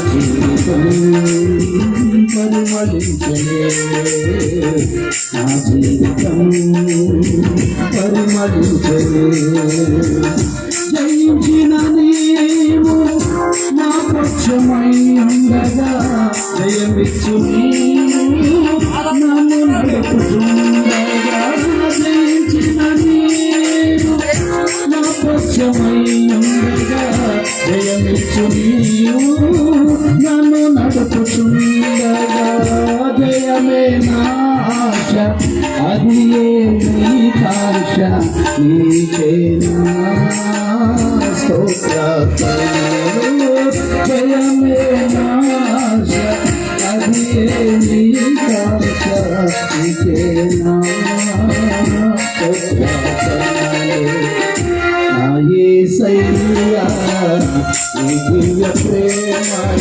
జీవితం పరిమళించలే, నా జీవితం పరిమళించలే. జయించిన నీవు నా పక్షమై ఉండగా, జయమిచ్చు నన్ను నడుపుతుండగా. జయించిన నీవు నా పక్షమై ఉండగా, జయమిచ్చు నీవు నన్ను నడుపుతుండగా. జయమే నా ఆశ, అది ఏ నీ కాంక్ష, నీకే నా స్తోత్రాలు. జయమే నా ఆశ, అది ఏ నీ కాంక్ష, నీకే నా స్తోత్రాలు. నా యేసయ్యా నీ దివ్య ప్రేమ